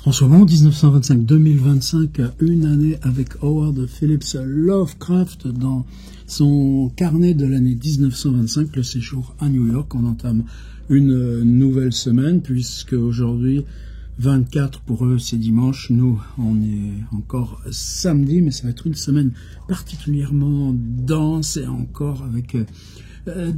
En ce moment, 1925-2025, une année avec Howard Phillips Lovecraft dans son carnet de l'année 1925, le séjour à New York. On entame une nouvelle semaine puisque aujourd'hui, 24 pour eux, c'est dimanche. Nous, on est encore samedi, mais ça va être une semaine particulièrement dense et encore avec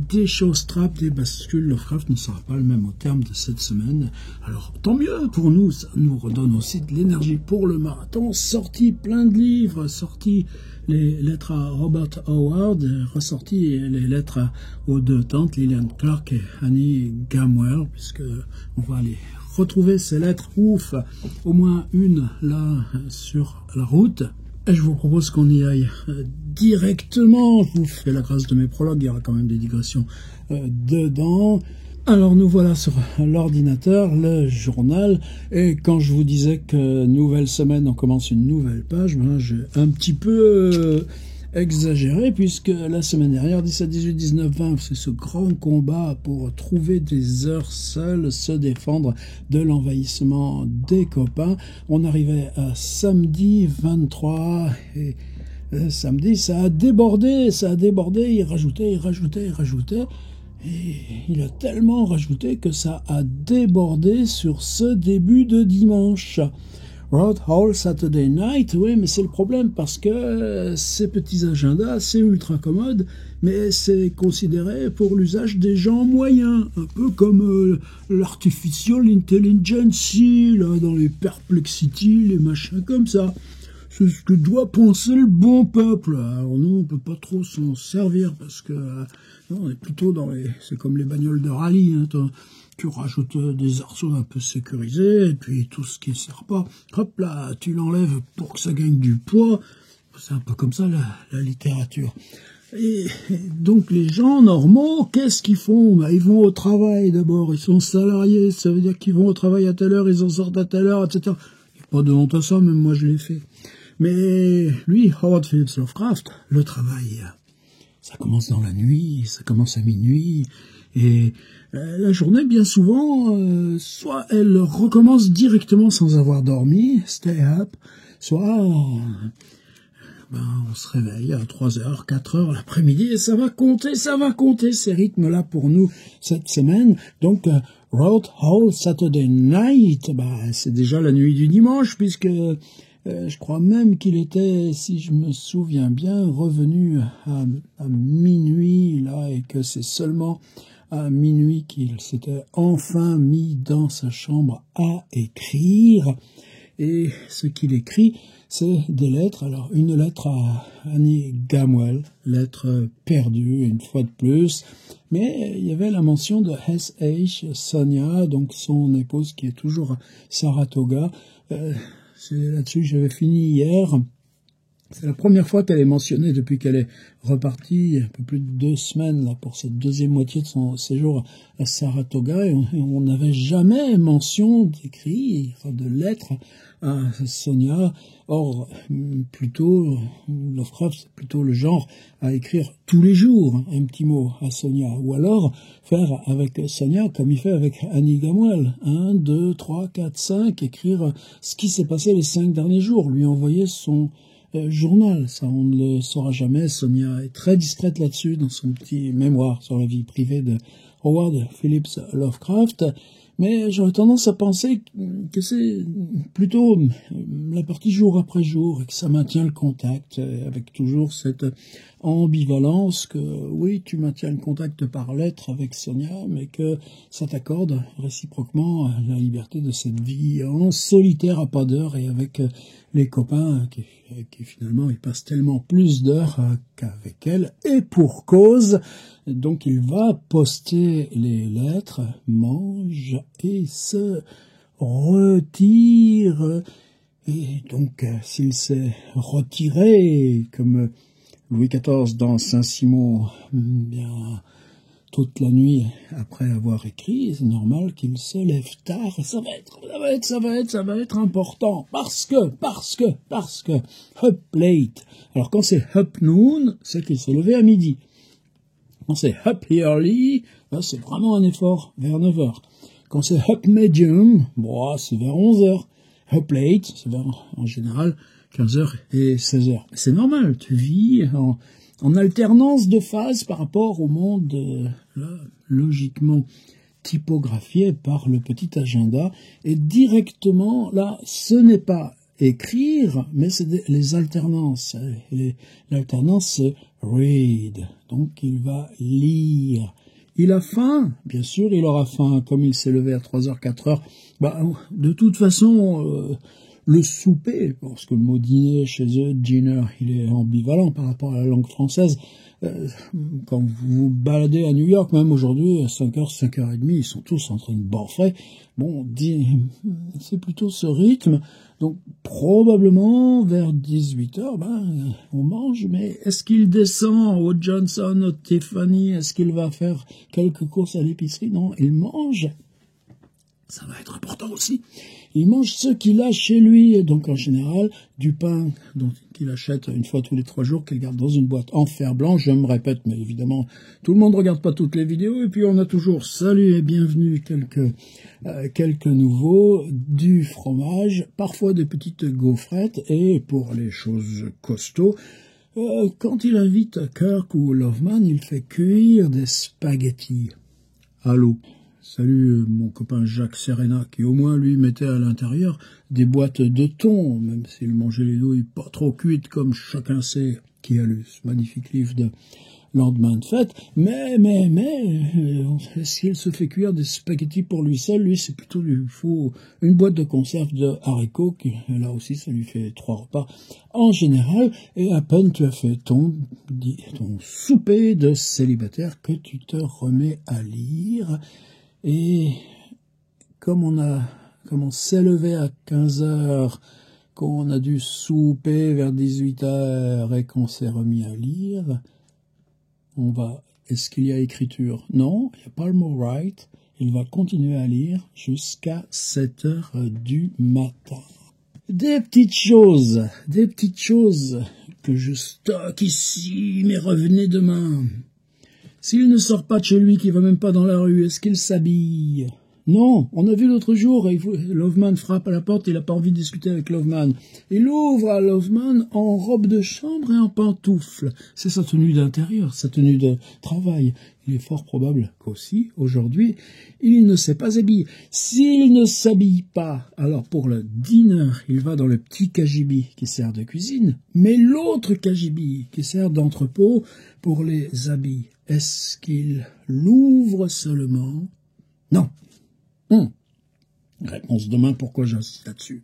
des showstraps, des bascules. Lovecraft ne sera pas le même au terme de cette semaine. Alors, tant mieux pour nous, ça nous redonne aussi de l'énergie pour le marathon. Sorti plein de livres, sorti les lettres à Robert Howard, ressorti les lettres aux deux tantes, Lillian Clark et Annie Gamwell, puisque on va aller retrouver ces lettres, ouf, au moins une là sur la route. Et je vous propose qu'on y aille directement. Je vous fais la grâce de mes prologues, il y aura quand même des digressions dedans. Alors nous voilà sur l'ordinateur, le journal, et quand je vous disais que nouvelle semaine, on commence une nouvelle page, ben, j'ai un petit peu exagéré, puisque la semaine dernière, 17, 18, 19, 20, c'est ce grand combat pour trouver des heures seules, se défendre de l'envahissement des copains. On arrivait à samedi 23, et samedi, ça a débordé, il rajoutait, et il a tellement rajouté que ça a débordé sur ce début de dimanche. Road Hall Saturday Night, oui, mais c'est le problème parce que ces petits agendas, c'est ultra commode, mais c'est considéré pour l'usage des gens moyens, un peu comme l'artificial intelligence, là, dans les perplexity, les machins comme ça. C'est ce que doit penser le bon peuple. Alors nous, on peut pas trop s'en servir parce que non, on est plutôt dans les... C'est comme les bagnoles de rallye, hein, tu rajoutes des arceaux un peu sécurisés, et puis tout ce qui ne sert pas, hop là, tu l'enlèves pour que ça gagne du poids. C'est un peu comme ça la littérature. Et donc les gens normaux, qu'est-ce qu'ils font? Bah, ils vont au travail d'abord, ils sont salariés, ça veut dire qu'ils vont au travail à telle heure, ils en sortent à telle heure, etc. Il n'y a pas de honte à ça, même moi je l'ai fait. Mais lui, Howard Phillips Lovecraft, le travail, ça commence dans la nuit, ça commence à minuit, et la journée, bien souvent, soit elle recommence directement sans avoir dormi, stay up, soit on se réveille à 3h, 4h l'après-midi, et ça va compter ces rythmes-là pour nous cette semaine. Donc, Road Hall Saturday Night, c'est déjà la nuit du dimanche, puisque je crois même qu'il était, si je me souviens bien, revenu à minuit, là, et que c'est seulement à minuit qu'il s'était enfin mis dans sa chambre à écrire. Et ce qu'il écrit, c'est des lettres. Alors, une lettre à Annie Gamwell, lettre perdue, une fois de plus. Mais il y avait la mention de S.H. Sonia, donc son épouse qui est toujours à Saratoga. C'est là-dessus que j'avais fini hier. C'est la première fois qu'elle est mentionnée depuis qu'elle est repartie un peu plus de 2 semaines là, pour cette deuxième moitié de son séjour à Saratoga. Et on n'avait jamais mention d'écrit, de lettres à Sonia. Or, plutôt, Lovecraft, c'est plutôt le genre à écrire tous les jours un petit mot à Sonia. Ou alors faire avec Sonia comme il fait avec Annie Gamwell. 1, 2, 3, 4, 5, écrire ce qui s'est passé les 5 derniers jours. Lui envoyer son journal, ça on ne le saura jamais. Sonia est très discrète là-dessus dans son petit mémoire sur la vie privée de Howard Phillips Lovecraft, mais j'aurais tendance à penser que c'est plutôt la partie jour après jour et que ça maintient le contact avec toujours cette ambivalence que oui, tu maintiens le contact par lettre avec Sonia, mais que ça t'accorde réciproquement la liberté de cette vie en solitaire à pas d'heure et avec les copains qui finalement ils passent tellement plus d'heures qu'avec elle, et pour cause. Donc il va poster les lettres, mange et se retire. Et donc s'il s'est retiré comme Louis XIV dans Saint-Simon, bien toute la nuit après avoir écrit, c'est normal qu'il se lève tard. Ça va être important. Parce que, up late. Alors quand c'est up noon, c'est qu'il s'est levé à midi. Quand c'est up early, là, c'est vraiment un effort vers 9h. Quand c'est up medium, c'est vers 11h. up late, c'est en général 15h et 16h. C'est normal, tu vis en alternance de phases par rapport au monde là, logiquement typographié par le petit agenda. Et directement, là, ce n'est pas écrire, mais c'est les alternances. L'alternance, c'est read. Donc, il va lire. Il a faim, bien sûr, il aura faim, comme il s'est levé à 3h, 4h. De toute façon, le souper, parce que le mot dîner chez eux, dinner, il est ambivalent par rapport à la langue française. Quand vous vous baladez à New York, même aujourd'hui, à 5h, 5h30, ils sont tous en train de baffer. Bon, c'est plutôt ce rythme. Donc, probablement, vers 18h, on mange, mais est-ce qu'il descend au Johnson, au Tiffany? Est-ce qu'il va faire quelques courses à l'épicerie? Non, il mange. Ça va être important aussi. Il mange ce qu'il a chez lui, donc en général, du pain qu'il achète une fois tous les 3 jours, qu'il garde dans une boîte en fer blanc. Je me répète, mais évidemment, tout le monde ne regarde pas toutes les vidéos, et puis on a toujours salut et bienvenue quelques nouveaux, du fromage, parfois des petites gaufrettes, et pour les choses costauds, quand il invite Kirk ou Loveman, il fait cuire des spaghettis à l'eau. Salut mon copain Jacques Serena, qui au moins lui mettait à l'intérieur des boîtes de thon, même s'il mangeait les nouilles pas trop cuites comme chacun sait qui a lu ce magnifique livre de lendemain de fête. Mais, est-ce qu'il se fait cuire des spaghettis pour lui seul? Lui, c'est plutôt, il faut une boîte de conserve de haricots, qui là aussi, ça lui fait 3 repas en général, et à peine tu as fait ton souper de célibataire que tu te remets à lire. Et comme on s'est levé à 15h, qu'on a dû souper vers 18h et qu'on s'est remis à lire, est-ce qu'il y a écriture? Non, il n'y a pas le mot write. Il va continuer à lire jusqu'à 7h du matin. Des petites choses que je stocke ici, mais revenez demain. S'il ne sort pas de chez lui, qu'il va même pas dans la rue, est-ce qu'il s'habille? Non, on a vu l'autre jour, Loveman frappe à la porte, il n'a pas envie de discuter avec Loveman. Il ouvre à Loveman en robe de chambre et en pantoufles. C'est sa tenue d'intérieur, sa tenue de travail. Il est fort probable qu'aussi, aujourd'hui, il ne s'est pas habillé. S'il ne s'habille pas, alors pour le dîner, il va dans le petit cagibi qui sert de cuisine, mais l'autre cagibi qui sert d'entrepôt pour les habits, est-ce qu'il l'ouvre seulement? Non. Réponse demain, pourquoi j'insiste là-dessus.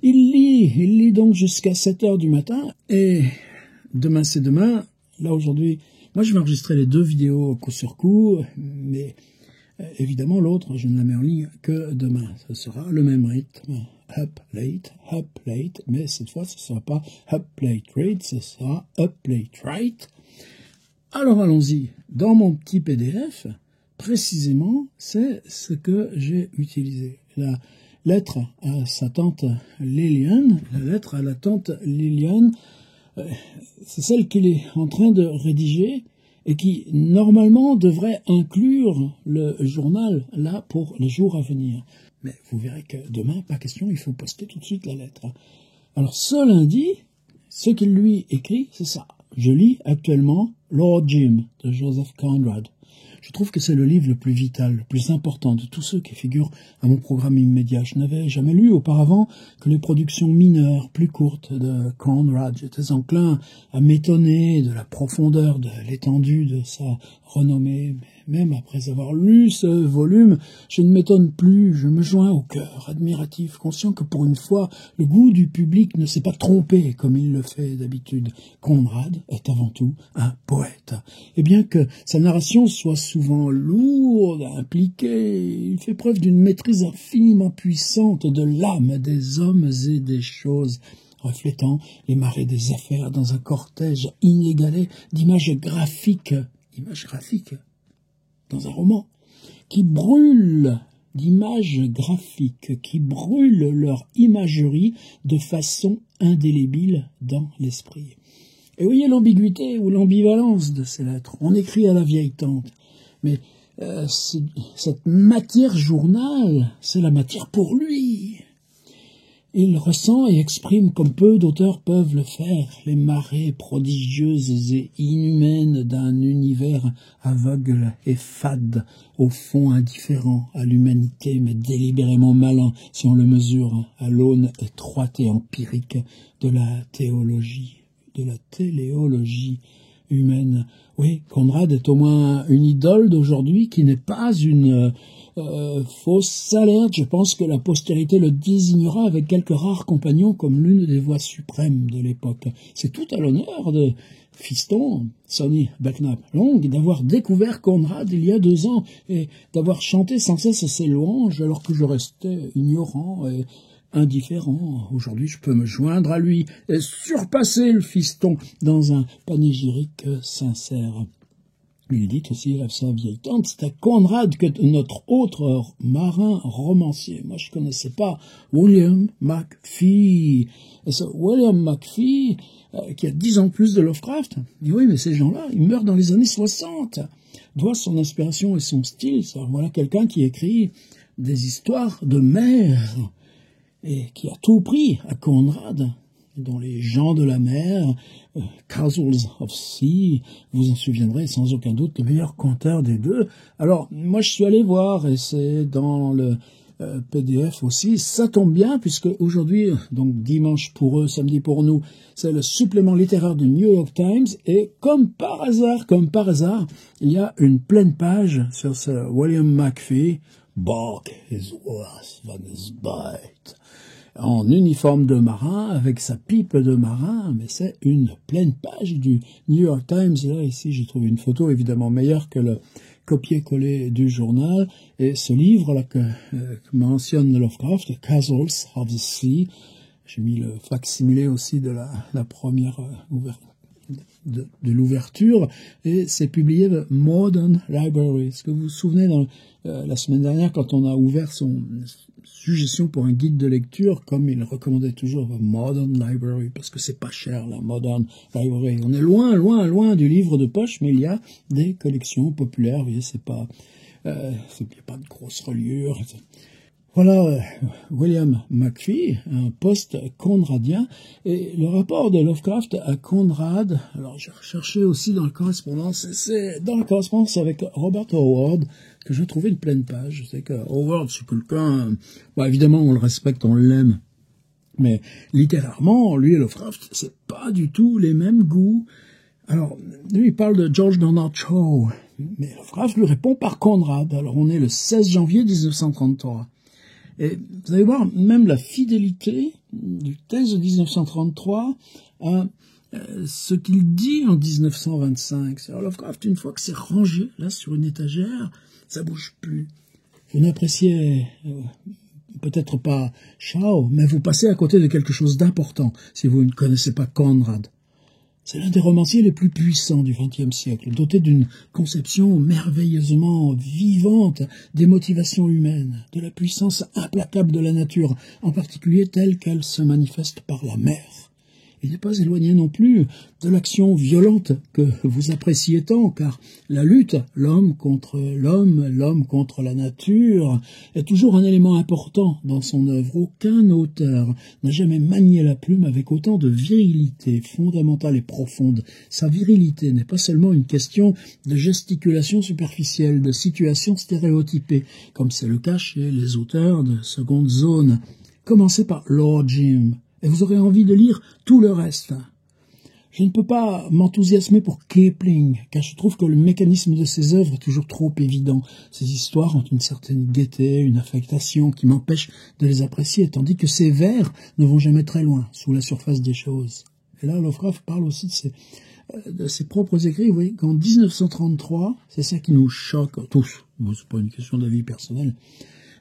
Il lit donc jusqu'à 7h du matin, et demain c'est demain. Là aujourd'hui, moi je vais enregistrer les 2 vidéos coup sur coup, mais évidemment l'autre, je ne la mets en ligne que demain. Ce sera le même rythme, up late, mais cette fois ce ne sera pas up late read, ce sera up late write. Alors allons-y, dans mon petit PDF, précisément, c'est ce que j'ai utilisé. La lettre à sa tante Liliane, c'est celle qu'il est en train de rédiger et qui, normalement, devrait inclure le journal, là, pour les jours à venir. Mais vous verrez que demain, pas question, il faut poster tout de suite la lettre. Alors, ce lundi, ce qu'il lui écrit, c'est ça. Je lis actuellement Lord Jim de Joseph Conrad. Je trouve que c'est le livre le plus vital, le plus important de tous ceux qui figurent à mon programme immédiat. Je n'avais jamais lu auparavant que les productions mineures, plus courtes de Conrad. J'étais enclin à m'étonner de la profondeur, de l'étendue de sa renommée. Mais même après avoir lu ce volume, je ne m'étonne plus. Je me joins au cœur admiratif, conscient que pour une fois, le goût du public ne s'est pas trompé comme il le fait d'habitude. Conrad est avant tout un poète. Et bien que sa narration soit souvent lourde, impliquée, il fait preuve d'une maîtrise infiniment puissante de l'âme des hommes et des choses, reflétant les marées des affaires dans un cortège inégalé d'images graphiques dans un roman, qui brûlent d'images graphiques, qui brûlent leur imagerie de façon indélébile dans l'esprit. Et voyez l'ambiguïté ou l'ambivalence de ces lettres. On écrit à la vieille tante, mais cette matière journal, c'est la matière pour lui. Il ressent et exprime comme peu d'auteurs peuvent le faire les marées prodigieuses et inhumaines d'un univers aveugle et fade, au fond indifférent à l'humanité, mais délibérément malin si on le mesure à l'aune étroite et empirique de la théologie, de la téléologie humaine. Oui, Conrad est au moins une idole d'aujourd'hui qui n'est pas une fausse alerte. Je pense que la postérité le désignera avec quelques rares compagnons comme l'une des voix suprêmes de l'époque. C'est tout à l'honneur de Fiston, Sonny Belknap Long, d'avoir découvert Conrad il y a 2 ans et d'avoir chanté sans cesse ses louanges alors que je restais ignorant et indifférent. Aujourd'hui, je peux me joindre à lui et surpasser le Fiston dans un panégyrique sincère. Il dit aussi à sa vieille tante, c'était Conrad que notre autre marin romancier. Moi, je connaissais pas William McFee. Et ce William McFee, qui a 10 ans de plus de Lovecraft, dit oui, mais ces gens-là, ils meurent dans les années 60. Doit son inspiration et son style. Voilà quelqu'un qui écrit des histoires de mer et qui a tout pris à Conrad, dont les gens de la mer, Castles of Sea, vous en souviendrez sans aucun doute, le meilleur conteur des deux. Alors, moi je suis allé voir, et c'est dans le PDF aussi, ça tombe bien, puisque aujourd'hui, donc dimanche pour eux, samedi pour nous, c'est le supplément littéraire du New York Times, et comme par hasard, il y a une pleine page sur ce William McFee, Bark is worse than his bite, en uniforme de marin, avec sa pipe de marin, mais c'est une pleine page du New York Times. Là, ici, j'ai trouvé une photo évidemment meilleure que le copier-coller du journal, et ce livre-là que mentionne Lovecraft, Castles of the Sea, j'ai mis le facsimilé aussi de la première de l'ouverture, et c'est publié de Modern Library. Est-ce que vous vous souvenez, la semaine dernière, quand on a ouvert son suggestion pour un guide de lecture, comme il recommandait toujours Modern Library, parce que c'est pas cher, la Modern Library. On est loin, loin, loin du livre de poche, mais il y a des collections populaires. Vous voyez, c'est pas de grosse reliure. Voilà William McFee, un post-conradien, et le rapport de Lovecraft à Conrad. Alors j'ai recherché aussi dans la correspondance, et c'est dans la correspondance avec Robert Howard que j'ai trouvé une pleine page. Je sais que Howard, c'est quelqu'un, bon, évidemment on le respecte, on l'aime, mais littéralement, lui et Lovecraft, c'est pas du tout les mêmes goûts. Alors, lui, il parle de George Bernard Shaw, mais Lovecraft lui répond par Conrad. Alors on est le 16 janvier 1933. Et vous allez voir, même la fidélité du texte de 1933 à ce qu'il dit en 1925. C'est-à-dire, Lovecraft, une fois que c'est rangé, là, sur une étagère, ça bouge plus. Vous n'appréciez peut-être pas Shaw, mais vous passez à côté de quelque chose d'important si vous ne connaissez pas Conrad. C'est l'un des romanciers les plus puissants du XXe siècle, doté d'une conception merveilleusement vivante des motivations humaines, de la puissance implacable de la nature, en particulier telle qu'elle se manifeste par la mer. Il n'est pas éloigné non plus de l'action violente que vous appréciez tant, car la lutte, l'homme contre la nature, est toujours un élément important dans son œuvre. Aucun auteur n'a jamais manié la plume avec autant de virilité fondamentale et profonde. Sa virilité n'est pas seulement une question de gesticulation superficielle, de situation stéréotypée, comme c'est le cas chez les auteurs de seconde zone. Commencez par Lord Jim, et vous aurez envie de lire tout le reste. Je ne peux pas m'enthousiasmer pour Kipling, car je trouve que le mécanisme de ses œuvres est toujours trop évident. Ses histoires ont une certaine gaieté, une affectation qui m'empêche de les apprécier, tandis que ses vers ne vont jamais très loin, sous la surface des choses. Et là, Lovecraft parle aussi de ses propres écrits. Vous voyez qu'en 1933, c'est ça qui nous choque tous. Bon, c'est pas une question d'avis personnel.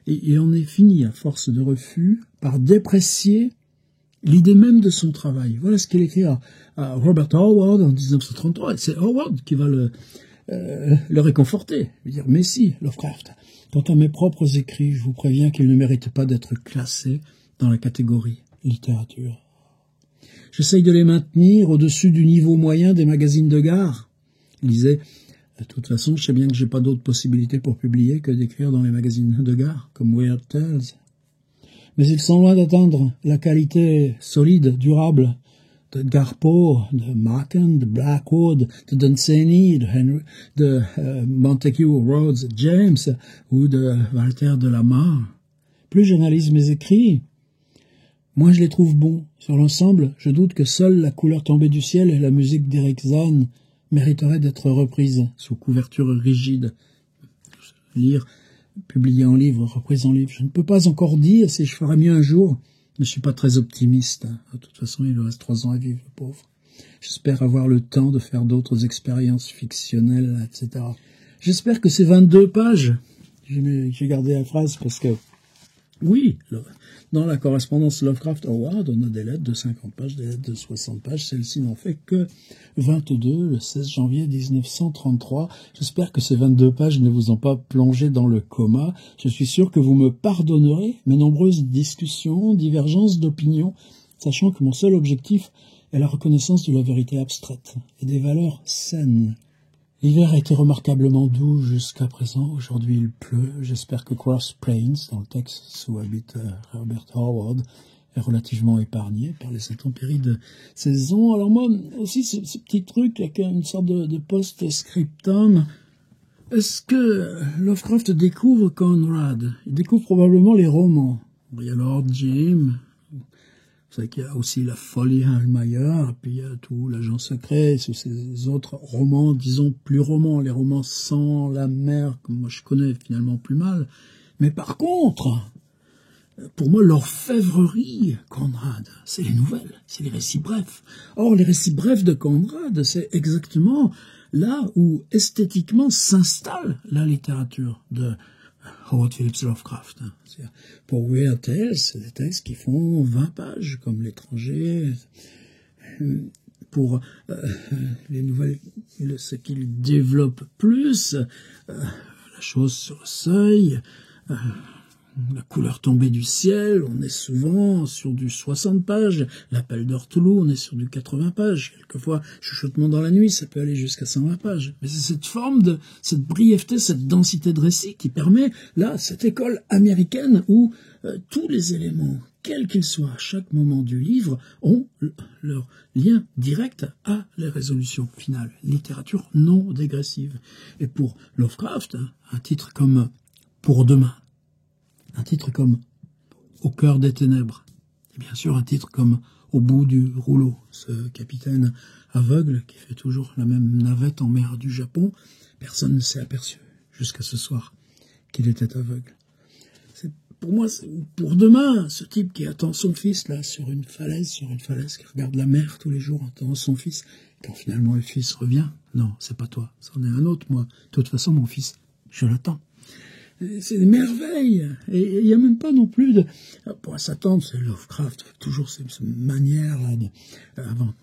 Et il en est fini, à force de refus, par déprécier l'idée même de son travail. Voilà ce qu'il écrit à Robert Howard en 1933. C'est Howard qui va le réconforter. Il va dire, mais si, Lovecraft, quant à mes propres écrits, je vous préviens qu'ils ne méritent pas d'être classés dans la catégorie littérature. J'essaye de les maintenir au-dessus du niveau moyen des magazines de gare. Il disait, de toute façon, je sais bien que j'ai pas d'autre possibilité pour publier que d'écrire dans les magazines de gare, comme Weird Tales. mais ils sont loin d'atteindre la qualité solide, durable de Edgar Poe, de Machen, de Blackwood, de Dunsany, de Montague Rhodes James ou de Walter de la Mare. Plus j'analyse mes écrits, moins je les trouve bons. Sur l'ensemble, je doute que seule La couleur tombée du ciel et la musique d'Eric Zahn mériteraient d'être reprises sous couverture rigide. Lire, publié en livre, reprise en livre. Je ne peux pas encore dire si je ferai mieux un jour, mais je suis pas très optimiste. De toute façon, il lui reste 3 ans à vivre, le pauvre. J'espère avoir le temps de faire d'autres expériences fictionnelles, etc. J'espère que ces 22 pages, j'ai gardé la phrase parce que, oui, dans la correspondance Lovecraft Award, on a des lettres de 50 pages, des lettres de 60 pages. Celle-ci n'en fait que 22, le 16 janvier 1933. J'espère que ces 22 pages ne vous ont pas plongé dans le coma. Je suis sûr que vous me pardonnerez mes nombreuses discussions, divergences d'opinion, sachant que mon seul objectif est la reconnaissance de la vérité abstraite et des valeurs saines. L'hiver a été remarquablement doux jusqu'à présent. Aujourd'hui, il pleut. J'espère que Cross Plains, dans le texte où habite Herbert Howard, est relativement épargné par les intempéries de saison. Alors moi, aussi, ce petit truc, avec une sorte de post-scriptum. Est-ce que Lovecraft découvre Conrad? Il découvre probablement les romans. Il y a Lord Jim. Vous savez qu'il y a aussi la folie Hallmeyer, puis il y a tout l'agent secret, ces autres romans, disons plus romans, les romans sans la mer, que moi je connais finalement plus mal. Mais par contre, pour moi, l'orfèvrerie, Conrad, c'est les nouvelles, c'est les récits brefs. Or, les récits brefs de Conrad, c'est exactement là où esthétiquement s'installe la littérature de Howard Phillips Lovecraft. Pour Weird Tales, c'est des textes qui font 20 pages, comme L'étranger. Pour les nouvelles, ce qu'il développe plus, La chose sur le seuil, La couleur tombée du ciel, on est souvent sur du 60 pages. L'Appel d'Ortulu, on est sur du 80 pages. Quelquefois, Chuchotement dans la nuit, ça peut aller jusqu'à 120 pages. Mais c'est cette forme cette brièveté, cette densité de récit qui permet, là, cette école américaine où tous les éléments, quels qu'ils soient, à chaque moment du livre, ont leur lien direct à la résolution finale. Littérature non dégressive. Et pour Lovecraft, un titre comme Pour demain, un titre comme Au cœur des ténèbres, et bien sûr un titre comme Au bout du rouleau, ce capitaine aveugle qui fait toujours la même navette en mer du Japon, personne ne s'est aperçu jusqu'à ce soir qu'il était aveugle. Pour moi, pour demain, ce type qui attend son fils là sur une falaise, qui regarde la mer tous les jours en attendant son fils, et quand finalement le fils revient, non, c'est pas toi, c'en est un autre, moi. De toute façon, mon fils, je l'attends. C'est des merveilles. Et il n'y a même pas non plus de... Pour s'attendre, c'est Lovecraft, toujours cette manière-là.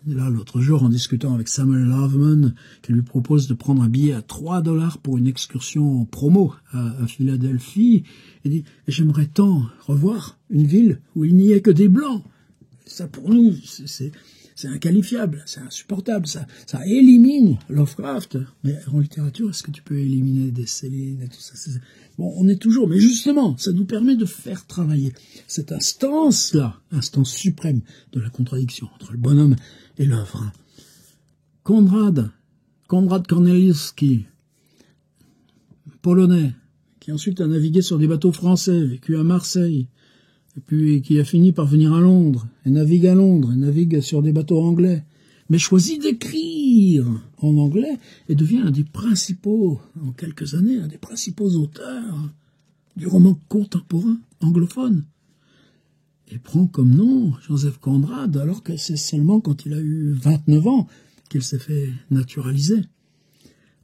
Là, l'autre jour, en discutant avec Samuel Loveman, qui lui propose de prendre un billet à $3 pour une excursion en promo à Philadelphie, il dit « J'aimerais tant revoir une ville où il n'y ait que des Blancs. » Ça, pour nous, c'est inqualifiable, c'est insupportable, ça élimine Lovecraft. Mais en littérature, est-ce que tu peux éliminer des Céline et tout ça? Bon, on est toujours, mais justement, ça nous permet de faire travailler cette instance-là, instance suprême de la contradiction entre le bonhomme et l'œuvre. Konrad Korneliuski, polonais, qui ensuite a navigué sur des bateaux français, vécu à Marseille, et puis qui a fini par venir à Londres, et navigue sur des bateaux anglais, mais choisit d'écrire en anglais et devient un des principaux, en quelques années, un des principaux auteurs du roman contemporain anglophone. Et prend comme nom Joseph Conrad, alors que c'est seulement quand il a eu 29 ans qu'il s'est fait naturaliser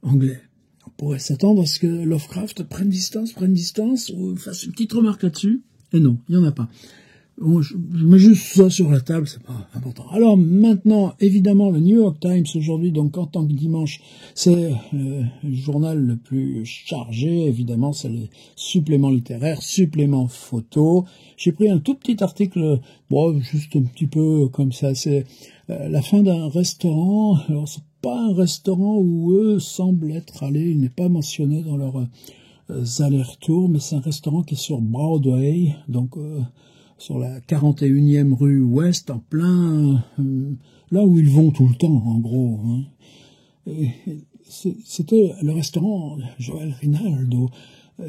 anglais. On pourrait s'attendre à ce que Lovecraft prenne distance, ou fasse une petite remarque là-dessus. Et non, il n'y en a pas. Bon, je mets juste ça sur la table, c'est pas important. Alors maintenant, évidemment, le New York Times aujourd'hui, donc en tant que dimanche, c'est le journal le plus chargé. Évidemment, c'est les suppléments littéraires, suppléments photos. J'ai pris un tout petit article, bon, juste un petit peu comme ça. C'est la fin d'un restaurant. Alors, c'est pas un restaurant où eux semblent être allés. Il n'est pas mentionné dans leurs allers-retours, mais c'est un restaurant qui est sur Broadway, donc sur la 41e rue Ouest, en plein là où ils vont tout le temps, en gros. Hein. C'était le restaurant Joel Rinaldo.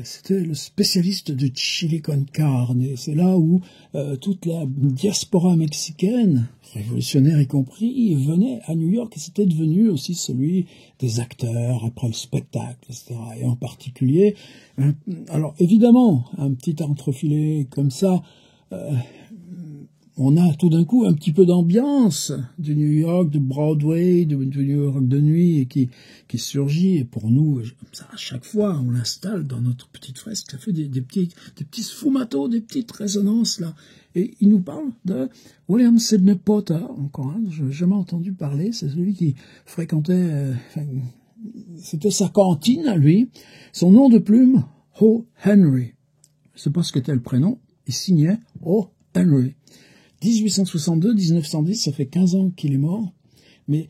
C'était le spécialiste du chili con carne. Et c'est là où toute la diaspora mexicaine, révolutionnaire y compris, venait à New York. Et c'était devenu aussi celui des acteurs après le spectacle, etc. Et en particulier, alors évidemment, un petit entrefilet comme ça, on a tout d'un coup un petit peu d'ambiance du New York, de Broadway, du New York de nuit qui surgit. Et pour nous, ça, à chaque fois, on l'installe dans notre petite fresque. Ça fait des petits sfumatos, des petites résonances là. Et il nous parle de William Sidney Potter, encore un, je n'ai jamais entendu parler. C'est celui qui fréquentait, c'était sa cantine à lui. Son nom de plume, O. Henry. Je ne sais pas ce qu'était le prénom. Il signait O. Henry. 1862-1910, ça fait 15 ans qu'il est mort, mais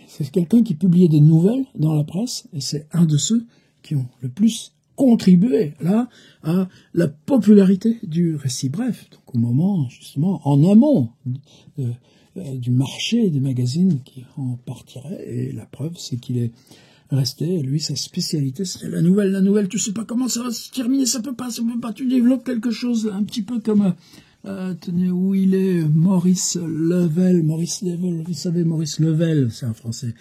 c'est quelqu'un qui publiait des nouvelles dans la presse, et c'est un de ceux qui ont le plus contribué, là, à la popularité du récit bref. Donc au moment, justement, en amont du marché des magazines qui en partiraient, et la preuve, c'est qu'il est resté, lui, sa spécialité, c'était la nouvelle, tu sais pas comment ça va se terminer, ça peut pas, tu développes quelque chose, un petit peu comme... tenez, où il est, Maurice Level, vous savez, Maurice Level, c'est un Français,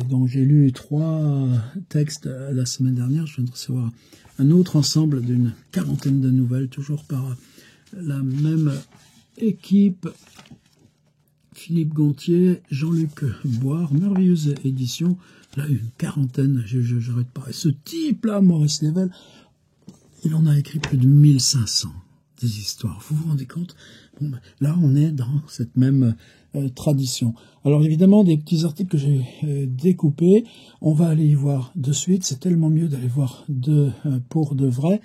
dont j'ai lu 3 textes la semaine dernière. Je viens de recevoir un autre ensemble d'une 40aine de nouvelles, toujours par la même équipe, Philippe Gontier, Jean-Luc Boire, merveilleuse édition, là, une 40aine, j'arrête pas. Et ce type-là, Maurice Level, il en a écrit plus de 1500. Des histoires. Vous vous rendez compte? Bon, ben, là, on est dans cette même tradition. Alors, évidemment, des petits articles que j'ai découpés, on va aller y voir de suite. C'est tellement mieux d'aller voir pour de vrai.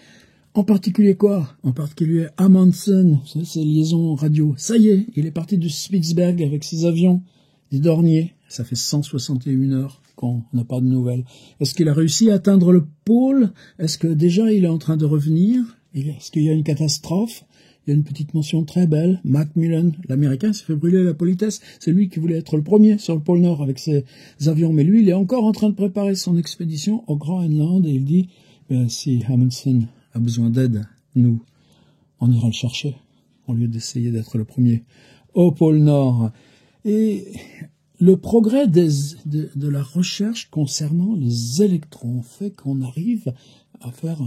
En particulier quoi? En particulier Amundsen, ses liaisons radio. Ça y est, il est parti de Spitzberg avec ses avions, des Dornier. Ça fait 161 heures qu'on n'a pas de nouvelles. Est-ce qu'il a réussi à atteindre le pôle? Est-ce que déjà il est en train de revenir? Est-ce qu'il y a une catastrophe? Il y a une petite mention très belle. Macmillan, l'Américain, s'est fait brûler la politesse. C'est lui qui voulait être le premier sur le pôle Nord avec ses avions. Mais lui, il est encore en train de préparer son expédition au Groenland. Et il dit, si Amundsen a besoin d'aide, nous, on ira le chercher, au lieu d'essayer d'être le premier au pôle Nord. Et le progrès de la recherche concernant les électrons fait qu'on arrive à faire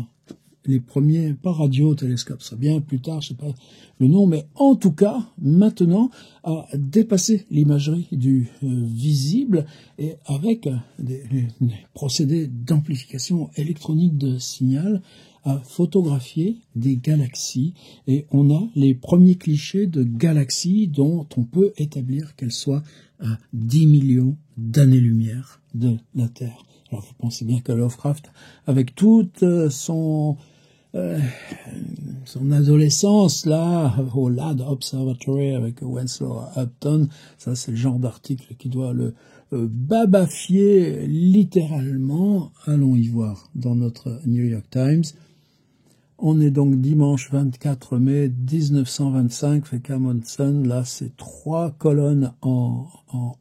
les premiers, pas radiotélescopes, ça bien plus tard, je sais pas le nom, mais en tout cas, maintenant, à dépasser l'imagerie du visible et avec des procédés d'amplification électronique de signal, à photographier des galaxies. Et on a les premiers clichés de galaxies dont on peut établir qu'elles soient à 10 millions d'années-lumière de la Terre. Alors vous pensez bien que Lovecraft, avec toute son adolescence là, au Ladd Observatory avec Winslow Upton, ça c'est le genre d'article qui doit le babafier littéralement. Allons y voir dans notre New York Times. On est donc dimanche 24 mai 1925, fait qu'Amundsen, là c'est 3 colonnes en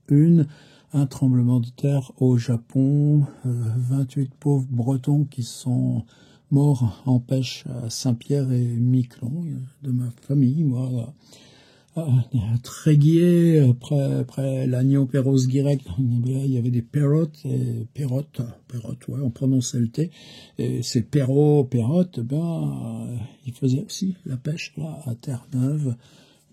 une. Un tremblement de terre au Japon, 28 pauvres Bretons qui sont morts en pêche à Saint-Pierre et Miquelon, de ma famille, moi, à Tréguier, près l'Agnon-Perros-Guirec, il y avait des perrottes, ouais, on prononçait le T, et ces perrottes, ils faisaient aussi la pêche, là, à Terre-Neuve.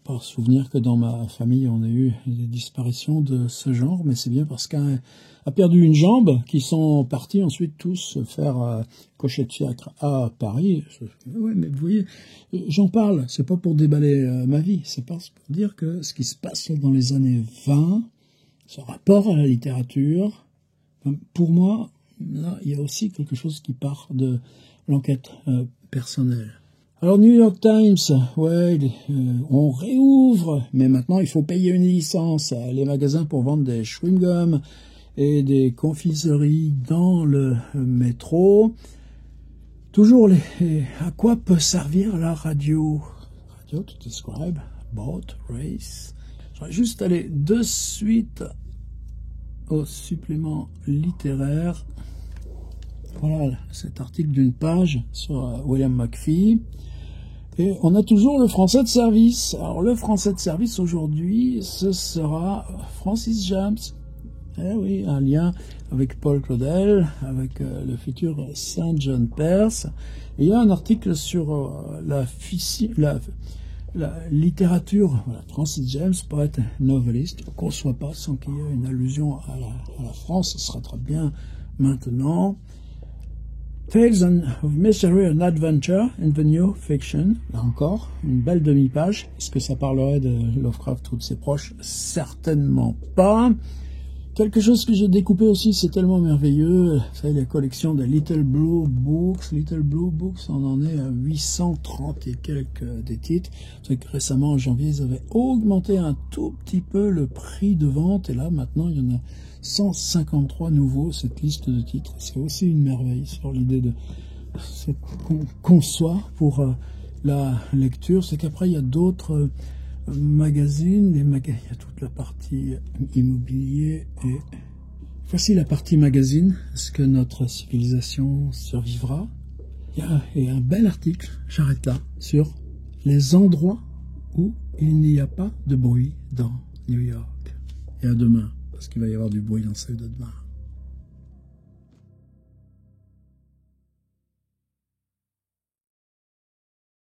Par souvenir que dans ma famille, on a eu des disparitions de ce genre, mais c'est bien parce qu'un a perdu une jambe qu'ils sont partis ensuite tous faire cocher de fiacre à Paris. Oui, mais vous voyez, j'en parle, c'est pas pour déballer ma vie, c'est pour dire que ce qui se passe dans les années 20, ce rapport à la littérature, pour moi, là, il y a aussi quelque chose qui part de l'enquête personnelle. Alors New York Times, ouais, on réouvre, mais maintenant il faut payer une licence. Les magasins pour vendre des chewing-gums et des confiseries dans le métro. Toujours à quoi peut servir la radio? to describe boat race. Je vais juste aller de suite au supplément littéraire. Voilà cet article d'une page sur William McFee. Et on a toujours le français de service. Alors le français de service aujourd'hui, ce sera Francis James. Eh oui, un lien avec Paul Claudel, avec le futur Saint John Perse. Et il y a un article sur la littérature. Voilà, Francis James, poète noveliste. On ne conçoit pas sans qu'il y ait une allusion à la France. Ce sera très bien maintenant. Tales of Mystery and Adventure in the New Fiction. Là encore, une belle demi-page. Est-ce que ça parlerait de Lovecraft ou de ses proches? Certainement pas. Quelque chose que j'ai découpé aussi, c'est tellement merveilleux. Vous savez, la collection de Little Blue Books. Little Blue Books, on en est à 830 et quelques des titres. Vous savez que récemment, en janvier, ils avaient augmenté un tout petit peu le prix de vente. Et là, maintenant, il y en a 153 nouveaux, cette liste de titres. C'est aussi une merveille sur l'idée de ce qu'on conçoit pour la lecture. C'est qu'après, il y a d'autres magazines. Il y a toute la partie immobilier. Et voici la partie magazine. Est-ce que notre civilisation survivra? Il y a un bel article, j'arrête là, sur les endroits où il n'y a pas de bruit dans New York. Et à demain, parce qu'il va y avoir du bruit dans celle de demain.